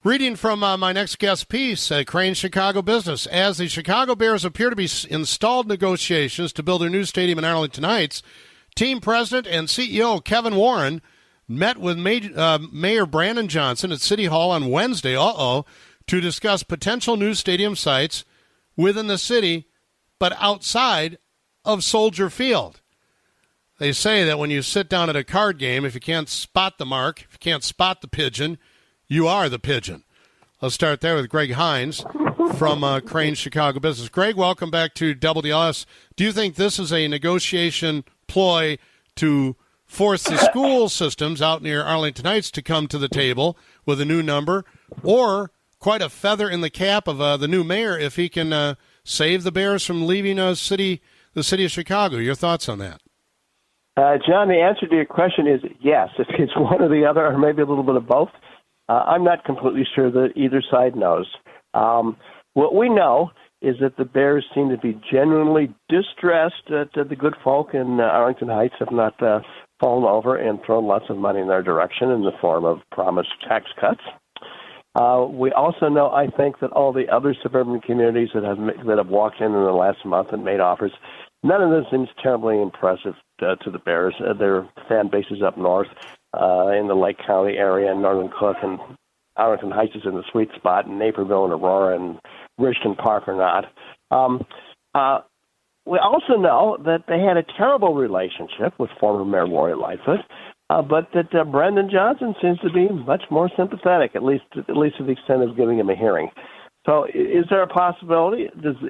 Reading from my next guest piece, Crain Chicago Business. As the Chicago Bears appear to be installed negotiations to build their new stadium in Arlington Heights, team president and CEO Kevin Warren met with Mayor Brandon Johnson at City Hall on Wednesday, to discuss potential new stadium sites within the city, but outside of Soldier Field. They say that when you sit down at a card game, if you can't spot the mark, if you can't spot the pigeon, you are the pigeon. I'll start there with Greg Hinz from Crain Chicago Business. Greg, welcome back to WDLS. Do you think this is a negotiation ploy to force the school systems out near Arlington Heights to come to the table with a new number, or quite a feather in the cap of the new mayor if he can save the Bears from leaving the city of Chicago? Your thoughts on that? John, the answer to your question is yes. If it's one or the other, or maybe a little bit of both. I'm not completely sure that either side knows. What we know is that the Bears seem to be genuinely distressed that the good folk in Arlington Heights have not fallen over and thrown lots of money in their direction in the form of promised tax cuts. We also know, I think, that all the other suburban communities that have walked in the last month and made offers, none of this seems terribly impressive to the Bears. Their fan base is up north. In the Lake County area, and Northern Cook, and Arlington Heights is in the sweet spot, and Naperville and Aurora and Richmond Park are not. We also know that they had a terrible relationship with former Mayor Lori Lightfoot, but that Brandon Johnson seems to be much more sympathetic, at least to the extent of giving him a hearing. So, is there a possibility? Could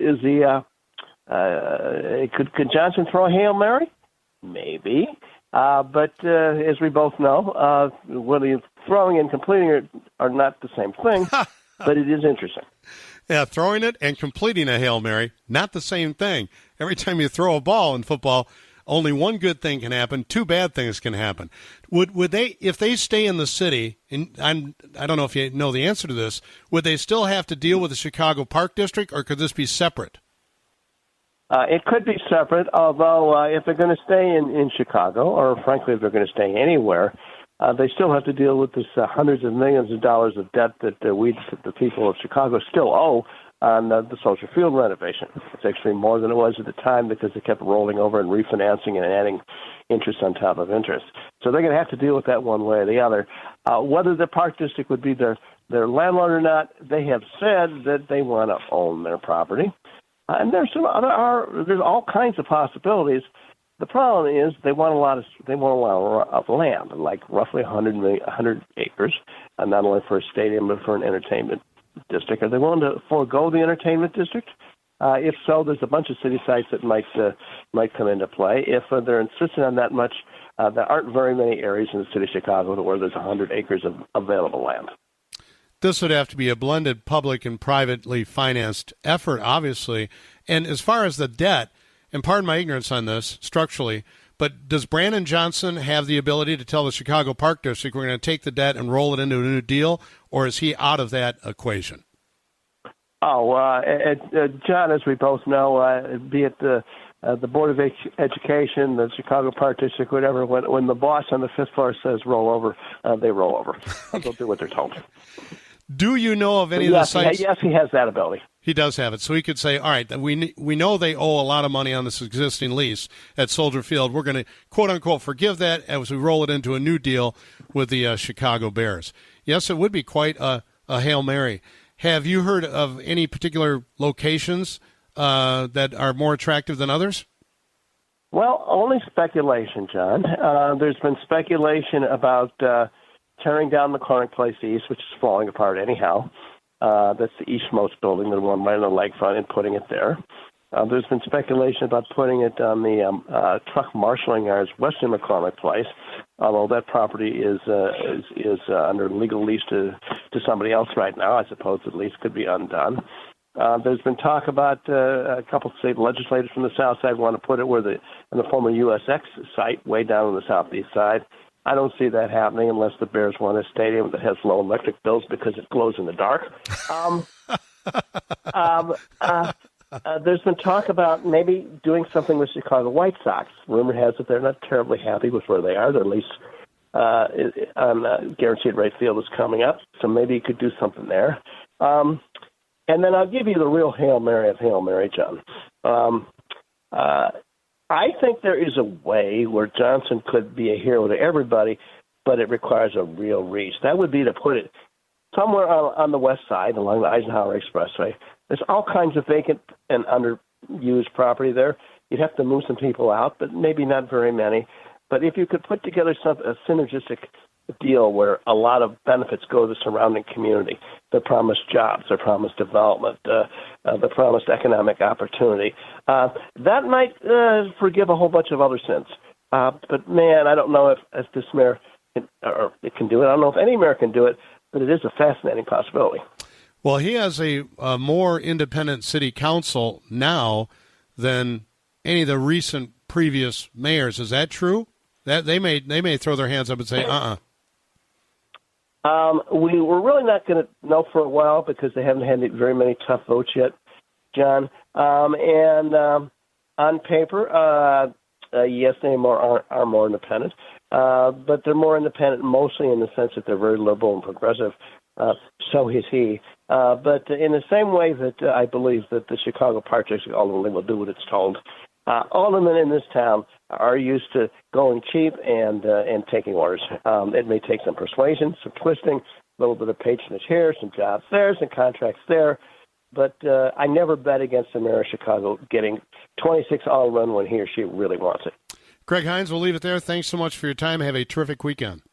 Johnson throw a Hail Mary? Maybe. But as we both know, whether throwing and completing it are not the same thing, but it is interesting. Yeah, throwing it and completing a Hail Mary, not the same thing. Every time you throw a ball in football, only one good thing can happen, two bad things can happen. Would they, if they stay in the city, and I don't know if you know the answer to this, would they still have to deal with the Chicago Park District, or could this be separate? It could be separate, although if they're going to stay in Chicago, or frankly, if they're going to stay anywhere, they still have to deal with this hundreds of millions of dollars of debt that we, the people of Chicago, still owe on the Soldier Field renovation. It's actually more than it was at the time because they kept rolling over and refinancing and adding interest on top of interest. So they're going to have to deal with that one way or the other. Whether the Park District would be their landlord or not, they have said that they want to own their property. And there's all kinds of possibilities. The problem is they want a lot of land, like roughly 100 acres, not only for a stadium but for an entertainment district. Are they willing to forego the entertainment district? If so, there's a bunch of city sites that might come into play. If they're insisting on that much, there aren't very many areas in the city of Chicago where there's 100 acres of available land. This would have to be a blended public and privately financed effort, obviously. And as far as the debt, and pardon my ignorance on this structurally, but does Brandon Johnson have the ability to tell the Chicago Park District we're going to take the debt and roll it into a new deal, or is he out of that equation? John, as we both know, be it the Board of Education, the Chicago Park District, whatever, when the boss on the fifth floor says roll over, they roll over. They'll do what they're told. Do you know of any of the sites? Yes, he has that ability. He does have it. So he could say, all right, we know they owe a lot of money on this existing lease at Soldier Field. We're going to, quote, unquote, forgive that as we roll it into a new deal with the Chicago Bears. Yes, it would be quite a Hail Mary. Have you heard of any particular locations that are more attractive than others? Well, only speculation, John. There's been speculation about tearing down the Corning Place East, which is falling apart anyhow. That's the eastmost building, the one right on the lakefront, and putting it there. There's been speculation about putting it on the truck marshaling yards west of McCormick Place, although that property is under legal lease to somebody else right now. I suppose the lease could be undone. There's been talk about a couple of state legislators from the south side want to put it in the former USX site way down on the southeast side. I don't see that happening unless the Bears want a stadium that has low electric bills because it glows in the dark. There's been talk about maybe doing something with Chicago White Sox. Rumor has it they're not terribly happy with where they are. Their lease on Guaranteed Rate Field is coming up, so maybe you could do something there. And then I'll give you the real Hail Mary of Hail Mary, John. I think there is a way where Johnson could be a hero to everybody, but it requires a real reach. That would be to put it somewhere on the west side along the Eisenhower Expressway. There's all kinds of vacant and underused property there. You'd have to move some people out, but maybe not very many. But if you could put together a synergistic deal where a lot of benefits go to the surrounding community, the promised jobs, the promised development, the promised economic opportunity, that might forgive a whole bunch of other sins. But, man, I don't know if this mayor can do it. I don't know if any mayor can do it, but it is a fascinating possibility. Well, he has a more independent city council now than any of the recent previous mayors. Is that true? That they may throw their hands up and say, We were really not going to know for a while because they haven't had very many tough votes yet, John. On paper, yes, they are more independent, but they're more independent mostly in the sense that they're very liberal and progressive. So is he. But in the same way that I believe that the Chicago Park District ultimately will do what it's told, aldermen in this town are used to going cheap and taking orders. It may take some persuasion, some twisting, a little bit of patronage here, some jobs there, some contracts there. But I never bet against the mayor of Chicago getting 26 all-run when he or she really wants it. Greg Hinz, we'll leave it there. Thanks so much for your time. Have a terrific weekend.